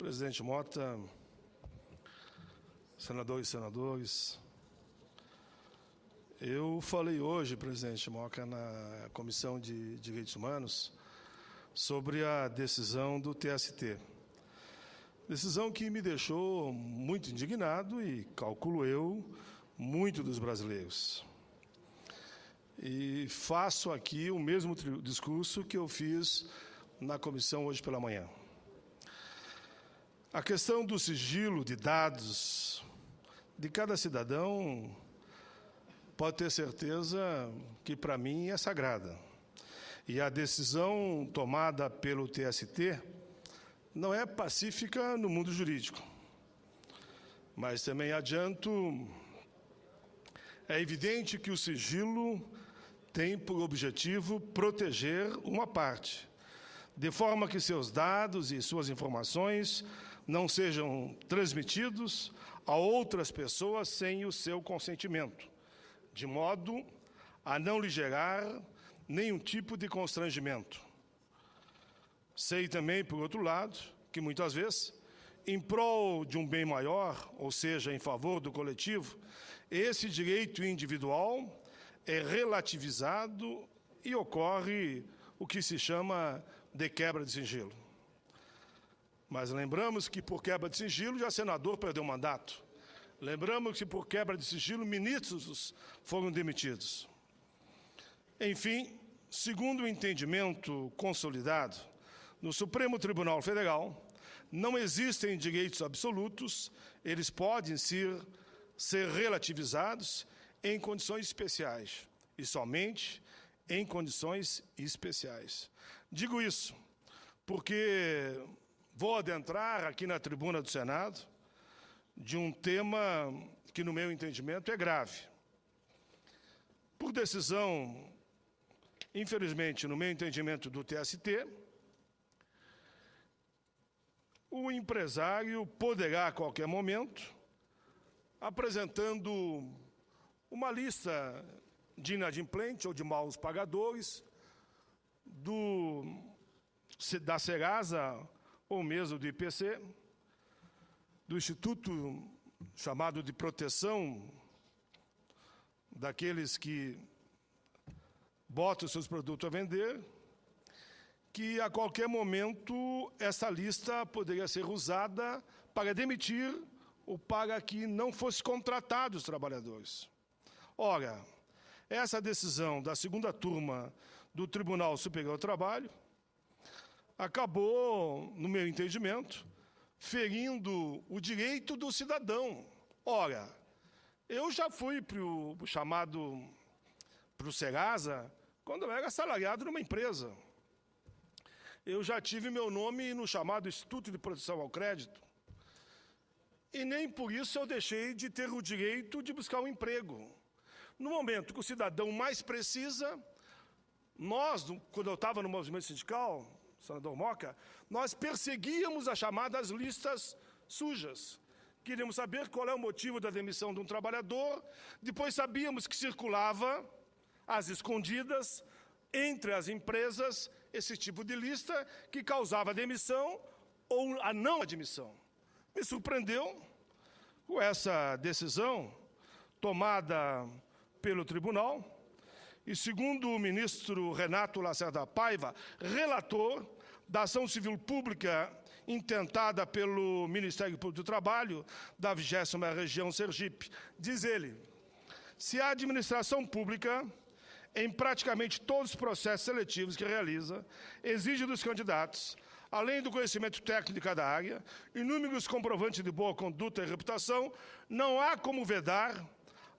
Presidente Mota, senadores e senadores, eu falei hoje, presidente Moca, na Comissão de Direitos Humanos, sobre a decisão do TST. Decisão que me deixou muito indignado e, calculo eu, muito dos brasileiros. E faço aqui o mesmo discurso que eu fiz na comissão hoje pela manhã. A questão do sigilo de dados de cada cidadão, pode ter certeza que, para mim, é sagrada. E a decisão tomada pelo TST não é pacífica no mundo jurídico. Mas também adianto, é evidente que o sigilo tem por objetivo proteger uma parte, de forma que seus dados e suas informações não sejam transmitidos a outras pessoas sem o seu consentimento, de modo a não lhe gerar nenhum tipo de constrangimento. Sei também, por outro lado, que muitas vezes, em prol de um bem maior, ou seja, em favor do coletivo, esse direito individual é relativizado e ocorre o que se chama de quebra de sigilo. Mas lembramos que, por quebra de sigilo, já senador perdeu o mandato. Lembramos que, por quebra de sigilo, ministros foram demitidos. Enfim, segundo o entendimento consolidado, no Supremo Tribunal Federal, não existem direitos absolutos, eles podem ser relativizados em condições especiais, e somente em condições especiais. Digo isso porque vou adentrar aqui na tribuna do Senado de um tema que, no meu entendimento, é grave. Por decisão, infelizmente, no meu entendimento do TST, o empresário poderá, a qualquer momento, apresentando uma lista de inadimplentes ou de maus pagadores da Serasa ou mesmo do IPC, do Instituto chamado de proteção daqueles que botam seus produtos a vender, que a qualquer momento essa lista poderia ser usada para demitir ou para que não fosse contratado os trabalhadores. Ora, essa decisão da segunda turma do Tribunal Superior do Trabalho acabou, no meu entendimento, ferindo o direito do cidadão. Ora, eu já fui para o Serasa quando eu era assalariado numa empresa. Eu já tive meu nome no chamado Instituto de Proteção ao Crédito. E nem por isso eu deixei de ter o direito de buscar um emprego. No momento que o cidadão mais precisa, nós, quando eu estava no movimento sindical, senador Moca, nós perseguíamos as chamadas listas sujas. Queríamos saber qual é o motivo da demissão de um trabalhador, depois sabíamos que circulava, às escondidas, entre as empresas, esse tipo de lista que causava demissão ou a não admissão. Me surpreendeu com essa decisão tomada pelo tribunal e, segundo o ministro Renato Lacerda Paiva, relator da ação civil pública intentada pelo Ministério Público do Trabalho da 20ª Região Sergipe, diz ele: se a administração pública, em praticamente todos os processos seletivos que realiza, exige dos candidatos, além do conhecimento técnico de cada área, inúmeros comprovantes de boa conduta e reputação, não há como vedar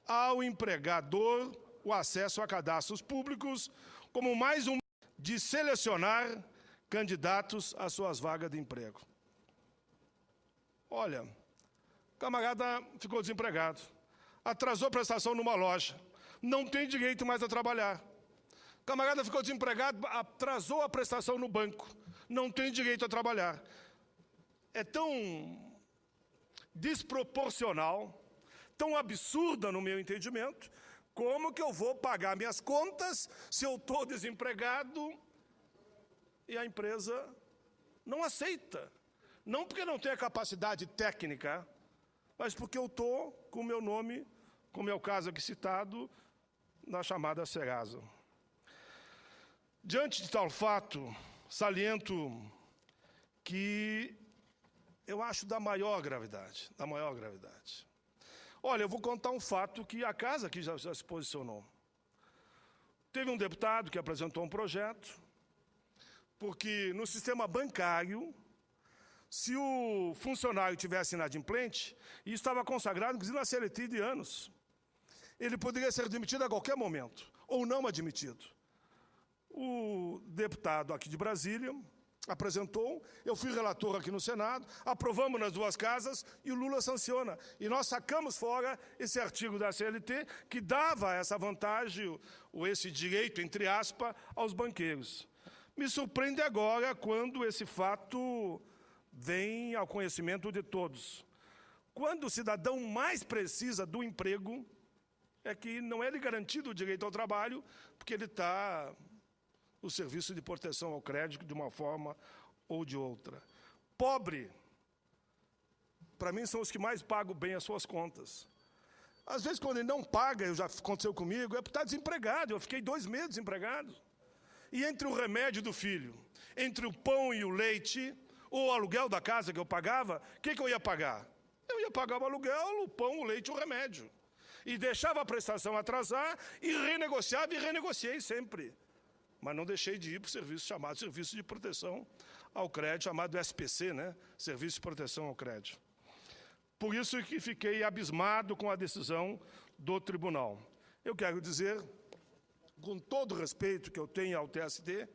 ao empregador o acesso a cadastros públicos como mais um de selecionar candidatos às suas vagas de emprego. Olha, o camarada ficou desempregado, atrasou a prestação numa loja, não tem direito mais a trabalhar. O camarada ficou desempregado, atrasou a prestação no banco, não tem direito a trabalhar. É tão desproporcional, tão absurda no meu entendimento, como que eu vou pagar minhas contas se eu estou desempregado e a empresa não aceita, Não porque não tenha capacidade técnica, mas porque eu estou com o meu nome, como é o caso aqui citado, na chamada Serasa. Diante de tal fato, saliento que eu acho da maior gravidade, Olha, eu vou contar um fato que a casa aqui já se posicionou. Teve um deputado que apresentou um projeto, porque no sistema bancário, se o funcionário tivesse inadimplente, e estava consagrado, inclusive na CLT de anos, ele poderia ser demitido a qualquer momento, ou não admitido. O deputado aqui de Brasília apresentou, eu fui relator aqui no Senado, aprovamos nas duas casas e o Lula sanciona. E nós sacamos fora esse artigo da CLT que dava essa vantagem, ou esse direito, entre aspas, aos banqueiros. Me surpreende agora quando esse fato vem ao conhecimento de todos. Quando o cidadão mais precisa do emprego, é que não é lhe garantido o direito ao trabalho, porque ele está no serviço de proteção ao crédito de uma forma ou de outra. Pobre, para mim, são os que mais pagam bem as suas contas. Às vezes, quando ele não paga, já aconteceu comigo, é porque está desempregado. Eu fiquei 2 meses desempregado. E entre o remédio do filho, entre o pão e o leite, ou o aluguel da casa que eu pagava, o que eu ia pagar? Eu ia pagar o aluguel, o pão, o leite e o remédio. E deixava a prestação atrasar e renegociava e renegociei sempre. Mas não deixei de ir para o serviço chamado Serviço de Proteção ao Crédito, chamado SPC, né? Serviço de Proteção ao Crédito. Por isso que fiquei abismado com a decisão do tribunal. Eu quero dizer, com todo o respeito que eu tenho ao TST,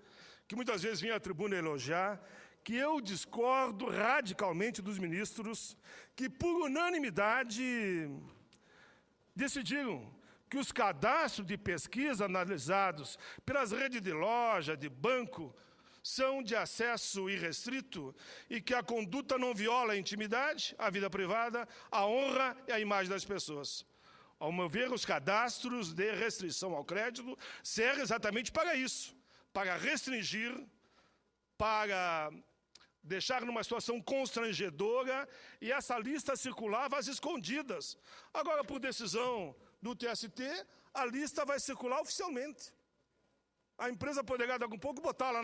que muitas vezes vim à tribuna elogiar, que eu discordo radicalmente dos ministros que, por unanimidade, decidiram que os cadastros de pesquisa analisados pelas redes de loja, de banco, são de acesso irrestrito e que a conduta não viola a intimidade, a vida privada, a honra e a imagem das pessoas. Ao meu ver, os cadastros de restrição ao crédito servem exatamente para isso, para restringir, para deixar numa situação constrangedora e essa lista circulava às escondidas. Agora, por decisão do TST, a lista vai circular oficialmente. A empresa poderá, daqui a pouco, botar lá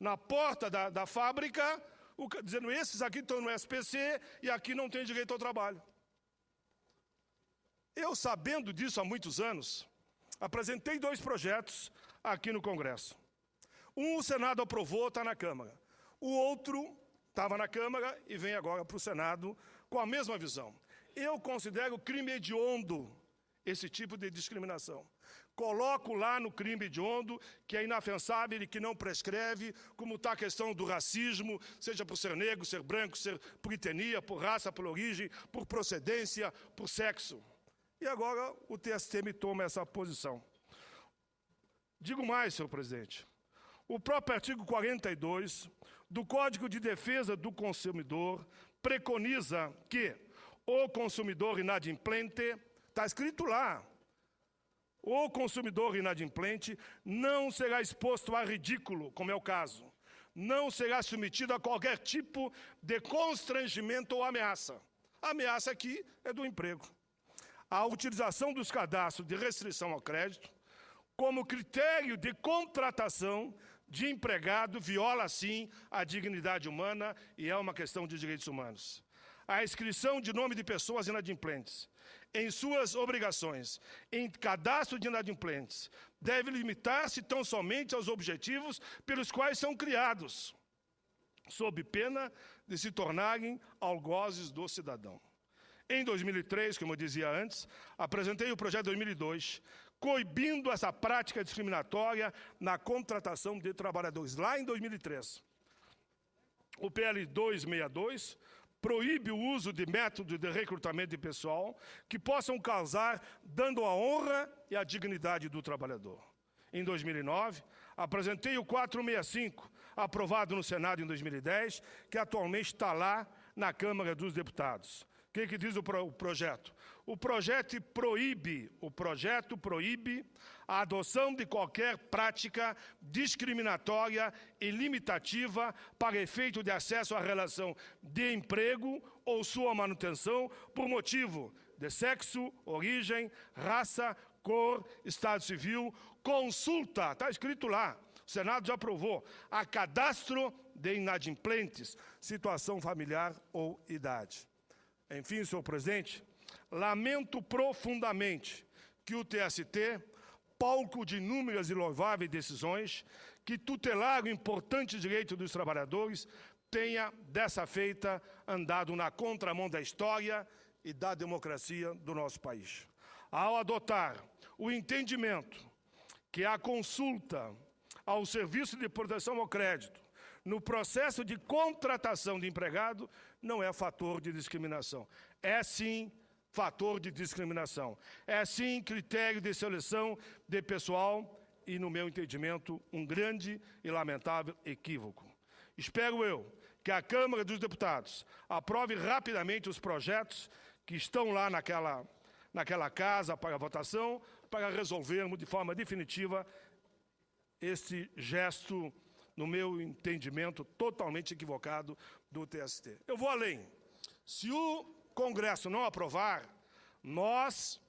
na porta da fábrica, dizendo, esses aqui estão no SPC e aqui não tem direito ao trabalho. Eu, sabendo disso há muitos anos, apresentei 2 projetos aqui no Congresso. Um o Senado aprovou, está na Câmara. O outro estava na Câmara e vem agora para o Senado com a mesma visão. Eu considero crime hediondo esse tipo de discriminação. Coloco lá no crime hediondo que é inafensável e que não prescreve, como está a questão do racismo, seja por ser negro, ser branco, ser por etnia, por raça, por origem, por procedência, por sexo. E agora o TST me toma essa posição. Digo mais, senhor presidente. O próprio artigo 42 do Código de Defesa do Consumidor preconiza que o consumidor inadimplente, está escrito lá, o consumidor inadimplente não será exposto a ridículo, como é o caso, não será submetido a qualquer tipo de constrangimento ou ameaça. A ameaça aqui é do emprego. A utilização dos cadastros de restrição ao crédito como critério de contratação de empregado viola, sim, a dignidade humana e é uma questão de direitos humanos. A inscrição de nome de pessoas inadimplentes em suas obrigações, em cadastro de inadimplentes, deve limitar-se tão somente aos objetivos pelos quais são criados, sob pena de se tornarem algozes do cidadão. Em 2003, como eu dizia antes, apresentei o projeto 2002, coibindo essa prática discriminatória na contratação de trabalhadores, lá em 2003. O PL 262 proíbe o uso de métodos de recrutamento de pessoal que possam causar dano à honra e à dignidade do trabalhador. Em 2009, apresentei o 465, aprovado no Senado em 2010, que atualmente está lá na Câmara dos Deputados, que diz o projeto? O projeto proíbe a adoção de qualquer prática discriminatória e limitativa para efeito de acesso à relação de emprego ou sua manutenção por motivo de sexo, origem, raça, cor, estado civil, consulta, está escrito lá, o Senado já aprovou, a cadastro de inadimplentes, situação familiar ou idade. Enfim, senhor presidente, lamento profundamente que o TST, palco de inúmeras e louváveis decisões que tutelaram o importante direito dos trabalhadores, tenha, dessa feita, andado na contramão da história e da democracia do nosso país. Ao adotar o entendimento que a consulta ao Serviço de Proteção ao Crédito no processo de contratação de empregado não é fator de discriminação. É, sim, fator de discriminação. É, sim, critério de seleção de pessoal e, no meu entendimento, um grande e lamentável equívoco. Espero eu que a Câmara dos Deputados aprove rapidamente os projetos que estão lá naquela casa para votação, para resolvermos de forma definitiva esse gesto, no meu entendimento, totalmente equivocado do TST. Eu vou além. Se o Congresso não aprovar, nós,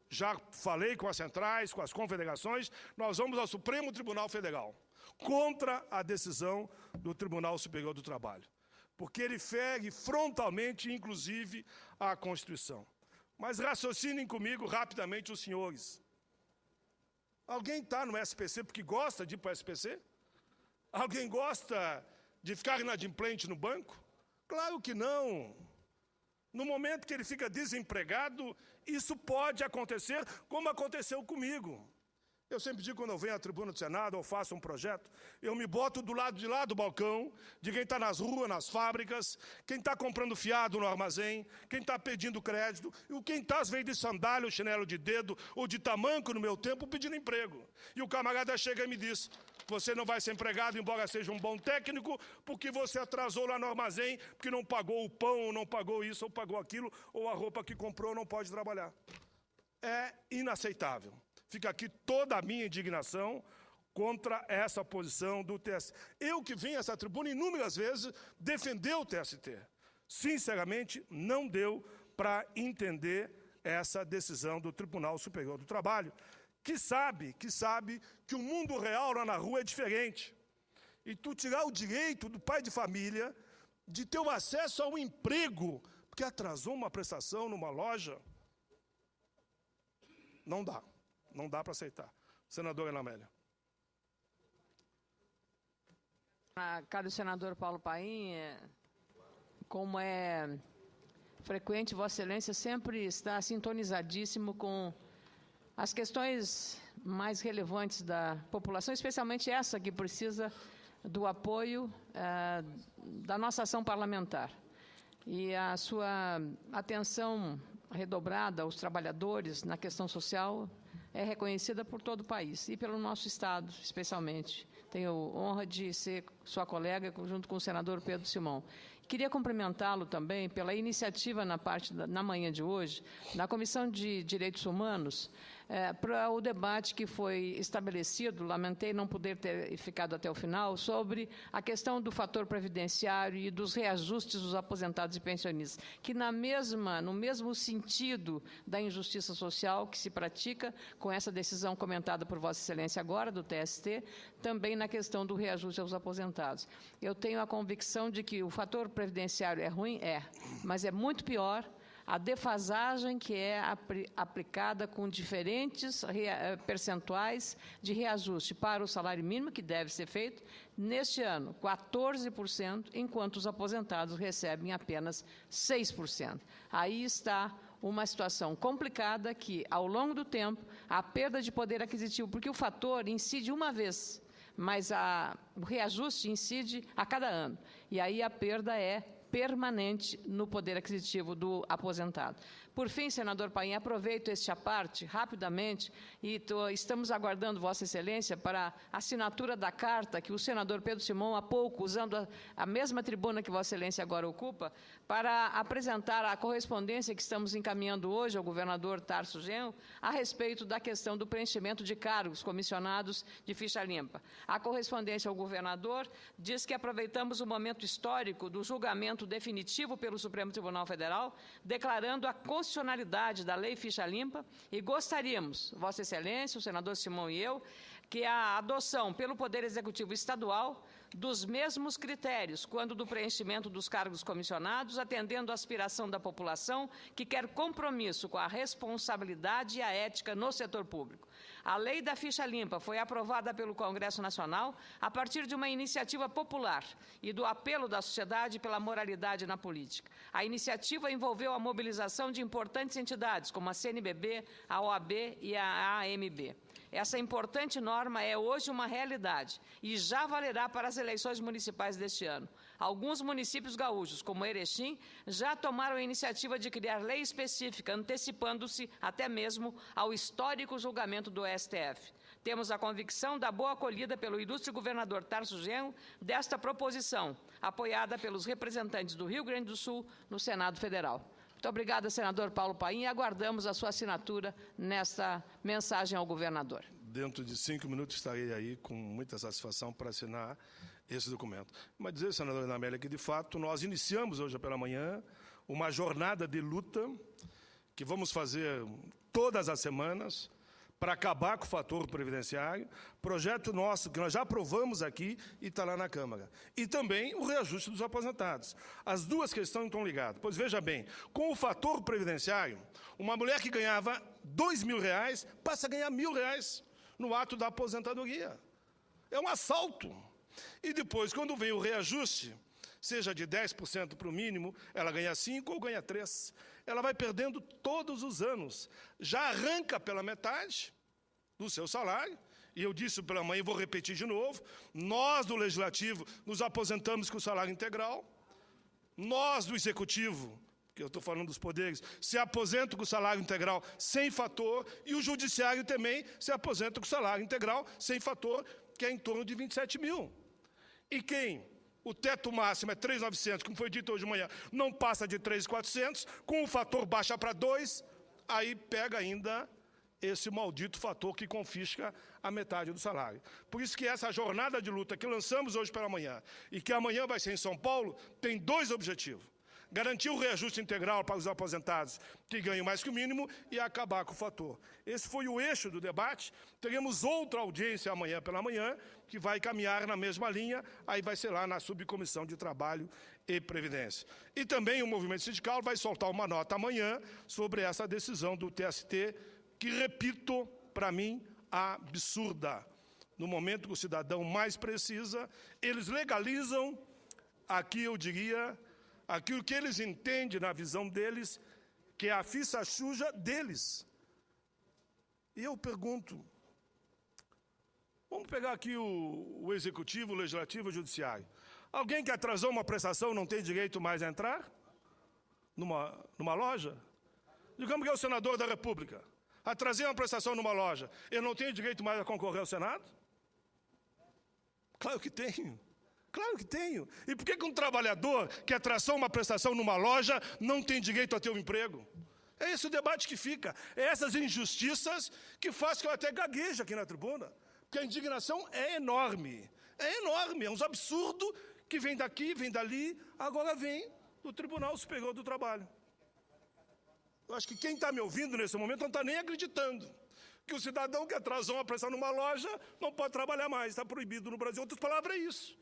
já falei com as centrais, com as confederações, nós vamos ao Supremo Tribunal Federal, contra a decisão do Tribunal Superior do Trabalho, porque ele fere frontalmente, inclusive, a Constituição. Mas raciocinem comigo rapidamente os senhores. Alguém está no SPC porque gosta de ir para o SPC? Alguém gosta de ficar inadimplente no banco? Claro que não. No momento que ele fica desempregado, isso pode acontecer, como aconteceu comigo. Eu sempre digo, quando eu venho à tribuna do Senado, ou faço um projeto, eu me boto do lado de lá do balcão, de quem está nas ruas, nas fábricas, quem está comprando fiado no armazém, quem está pedindo crédito, e quem está, às vezes, de sandália, ou chinelo de dedo, ou de tamanco no meu tempo, pedindo emprego. E o camarada chega e me diz, você não vai ser empregado, embora seja um bom técnico, porque você atrasou lá no armazém, porque não pagou o pão, ou não pagou isso, ou pagou aquilo, ou a roupa que comprou não pode trabalhar. É inaceitável. Fica aqui toda a minha indignação contra essa posição do TST. Eu que vim a essa tribuna inúmeras vezes defender o TST. Sinceramente, não deu para entender essa decisão do Tribunal Superior do Trabalho, que sabe que o mundo real lá na rua é diferente. E tu tirar o direito do pai de família de ter o acesso ao emprego, porque atrasou uma prestação numa loja, não dá. Não dá para aceitar. Senadora Ana Amélia. Caro senador Paulo Paim, como é frequente, Vossa Excelência sempre está sintonizadíssimo com as questões mais relevantes da população, especialmente essa que precisa do apoio da nossa ação parlamentar. E a sua atenção redobrada aos trabalhadores na questão social é reconhecida por todo o país e pelo nosso Estado, especialmente. Tenho honra de ser sua colega, junto com o senador Pedro Simão. Queria cumprimentá-lo também pela iniciativa na manhã de hoje, na Comissão de Direitos Humanos, para o debate que foi estabelecido, lamentei não poder ter ficado até o final, sobre a questão do fator previdenciário e dos reajustes dos aposentados e pensionistas, que no mesmo sentido da injustiça social que se pratica com essa decisão comentada por Vossa Excelência agora, do TST, também na questão do reajuste aos aposentados. Eu tenho a convicção de que o fator previdenciário é ruim? É, mas é muito pior a defasagem que é aplicada com diferentes percentuais de reajuste para o salário mínimo, que deve ser feito, neste ano, 14%, enquanto os aposentados recebem apenas 6%. Aí está uma situação complicada que, ao longo do tempo, a perda de poder aquisitivo, porque o fator incide uma vez, mas o reajuste incide a cada ano. E aí a perda é permanente no poder aquisitivo do aposentado. Por fim, senador Paim, aproveito este à parte, rapidamente, e estamos aguardando Vossa Excelência para a assinatura da carta que o senador Pedro Simão, há pouco, usando a mesma tribuna que Vossa Excelência agora ocupa, para apresentar a correspondência que estamos encaminhando hoje ao governador Tarso Genro a respeito da questão do preenchimento de cargos comissionados de ficha limpa. A correspondência ao governador diz que aproveitamos o momento histórico do julgamento definitivo pelo Supremo Tribunal Federal, declarando a constitucionalidade da Lei Ficha Limpa, e gostaríamos, Vossa Excelência, o senador Simão e eu, que a adoção pelo Poder Executivo Estadual dos mesmos critérios quando do preenchimento dos cargos comissionados, atendendo à aspiração da população que quer compromisso com a responsabilidade e a ética no setor público. A Lei da Ficha Limpa foi aprovada pelo Congresso Nacional a partir de uma iniciativa popular e do apelo da sociedade pela moralidade na política. A iniciativa envolveu a mobilização de importantes entidades, como a CNBB, a OAB e a AMB. Essa importante norma é hoje uma realidade e já valerá para as eleições municipais deste ano. Alguns municípios gaúchos, como Erechim, já tomaram a iniciativa de criar lei específica, antecipando-se até mesmo ao histórico julgamento do STF. Temos a convicção da boa acolhida pelo ilustre governador Tarso Genro desta proposição, apoiada pelos representantes do Rio Grande do Sul no Senado Federal. Muito obrigada, senador Paulo Paim, e aguardamos a sua assinatura nesta mensagem ao governador. Dentro de 5 minutos estarei aí com muita satisfação para assinar esse documento. Mas dizer, senadora Ana Amélia, que de fato nós iniciamos hoje pela manhã uma jornada de luta que vamos fazer todas as semanas para acabar com o fator previdenciário, projeto nosso que nós já aprovamos aqui e está lá na Câmara. E também o reajuste dos aposentados. As duas questões estão ligadas. Pois veja bem, com o fator previdenciário, uma mulher que ganhava R$2.000 passa a ganhar R$1.000 no ato da aposentadoria. É um assalto. E depois, quando vem o reajuste, seja de 10% para o mínimo, ela ganha 5 ou ganha 3. Ela vai perdendo todos os anos. Já arranca pela metade do seu salário, e eu disse pela manhã e vou repetir de novo, nós do Legislativo nos aposentamos com o salário integral, nós do Executivo, que eu estou falando dos poderes, se aposentam com o salário integral sem fator, e o Judiciário também se aposenta com o salário integral sem fator, que é em torno de 27 mil. E quem? O teto máximo é 3.900, como foi dito hoje de manhã, não passa de 3.400, com o fator baixa para 2, aí pega ainda esse maldito fator que confisca a metade do salário. Por isso que essa jornada de luta que lançamos hoje pela manhã, e que amanhã vai ser em São Paulo, tem 2 objetivos. Garantir o reajuste integral para os aposentados que ganham mais que o mínimo e acabar com o fator. Esse foi o eixo do debate. Teremos outra audiência amanhã pela manhã, que vai caminhar na mesma linha, aí vai ser lá na Subcomissão de Trabalho e Previdência. E também o movimento sindical vai soltar uma nota amanhã sobre essa decisão do TST, que, repito, para mim, absurda. No momento que o cidadão mais precisa, eles legalizam, aqui eu diria, aquilo que eles entendem na visão deles, que é a ficha suja deles. E eu pergunto, vamos pegar aqui o Executivo, o Legislativo e o Judiciário. Alguém que atrasou uma prestação não tem direito mais a entrar numa loja? Digamos que é o senador da República. Atrasei uma prestação numa loja, eu não tenho direito mais a concorrer ao Senado? Claro que tenho. Claro que tenho. E por que um trabalhador que atrasou uma prestação numa loja não tem direito a ter um emprego? É esse o debate que fica. É essas injustiças que faz que eu até gagueje aqui na tribuna. Porque a indignação é enorme. É enorme. É um absurdo que vem daqui, vem dali, agora vem do Tribunal Superior do Trabalho. Eu acho que quem está me ouvindo nesse momento não está nem acreditando que o cidadão que atrasou uma prestação numa loja não pode trabalhar mais. Está proibido no Brasil. Outras palavras é isso.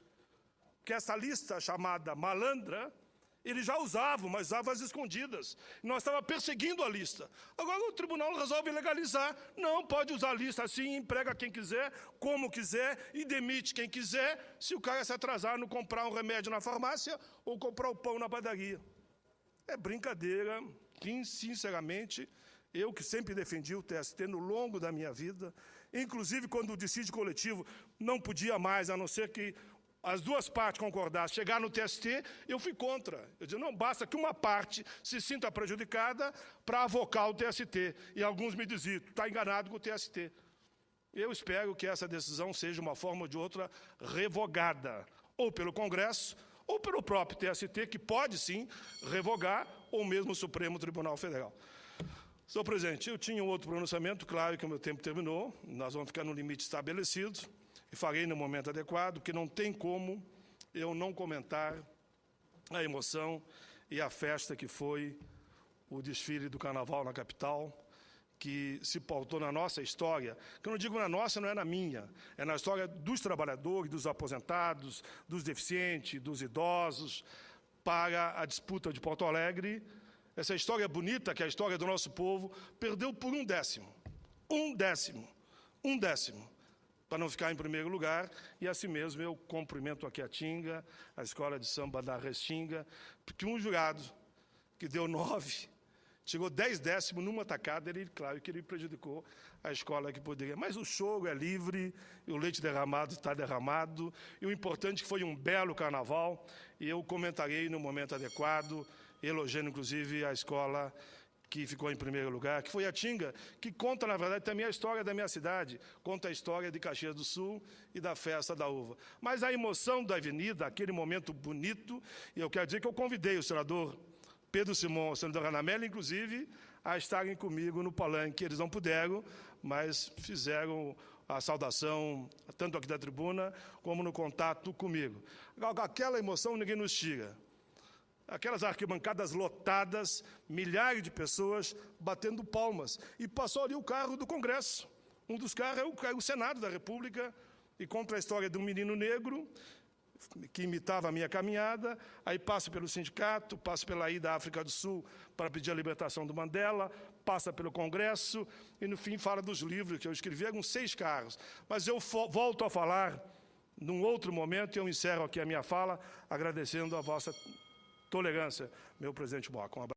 Que essa lista chamada malandra, ele já usava, mas usava às escondidas. Nós estávamos perseguindo a lista. Agora o tribunal resolve legalizar. Não, pode usar a lista assim, emprega quem quiser, como quiser, e demite quem quiser, se o cara se atrasar no comprar um remédio na farmácia ou comprar o pão na padaria. É brincadeira, que, sinceramente, eu que sempre defendi o TST no longo da minha vida, inclusive quando o dissídio coletivo não podia mais, a não ser que as duas partes concordassem, chegar no TST, eu fui contra. Eu disse, não, basta que uma parte se sinta prejudicada para avocar o TST. E alguns me diziam, está enganado com o TST. Eu espero que essa decisão seja, uma forma ou de outra, revogada, ou pelo Congresso, ou pelo próprio TST, que pode, sim, revogar, ou mesmo o Supremo Tribunal Federal. Senhor presidente, eu tinha um outro pronunciamento, claro que o meu tempo terminou, nós vamos ficar no limite estabelecido, e farei no momento adequado, que não tem como eu não comentar a emoção e a festa que foi o desfile do Carnaval na capital, que se pautou na nossa história, que eu não digo na nossa, não é na minha, é na história dos trabalhadores, dos aposentados, dos deficientes, dos idosos, para a disputa de Porto Alegre. Essa história bonita, que é a história do nosso povo, perdeu por um décimo, para não ficar em primeiro lugar, e assim mesmo eu cumprimento aqui a Tinga, a Escola de Samba da Restinga, porque um jurado que deu 9, chegou 10 décimos numa tacada, claro que ele prejudicou a escola que poderia. Mas o choro é livre, e o leite derramado está derramado, e o importante é que foi um belo carnaval, e eu comentarei no momento adequado, elogiando inclusive a escola que ficou em primeiro lugar, que foi a Tinga, que conta, na verdade, também a história da minha cidade, conta a história de Caxias do Sul e da Festa da Uva. Mas a emoção da avenida, aquele momento bonito, e eu quero dizer que eu convidei o senador Pedro Simão, o senador Ranamella, inclusive, a estarem comigo no palanque. Eles não puderam, mas fizeram a saudação, tanto aqui da tribuna, como no contato comigo. Aquela emoção ninguém nos tira. Aquelas arquibancadas lotadas, milhares de pessoas batendo palmas. E passou ali o carro do Congresso. Um dos carros é o Senado da República, e conta a história de um menino negro que imitava a minha caminhada, aí passa pelo sindicato, passa pela ida à África do Sul para pedir a libertação do Mandela, passa pelo Congresso e, no fim, fala dos livros que eu escrevi. Eram 6 carros. Mas eu volto a falar num outro momento, e eu encerro aqui a minha fala agradecendo a vossa tolerância, meu presidente Moca. Um abraço.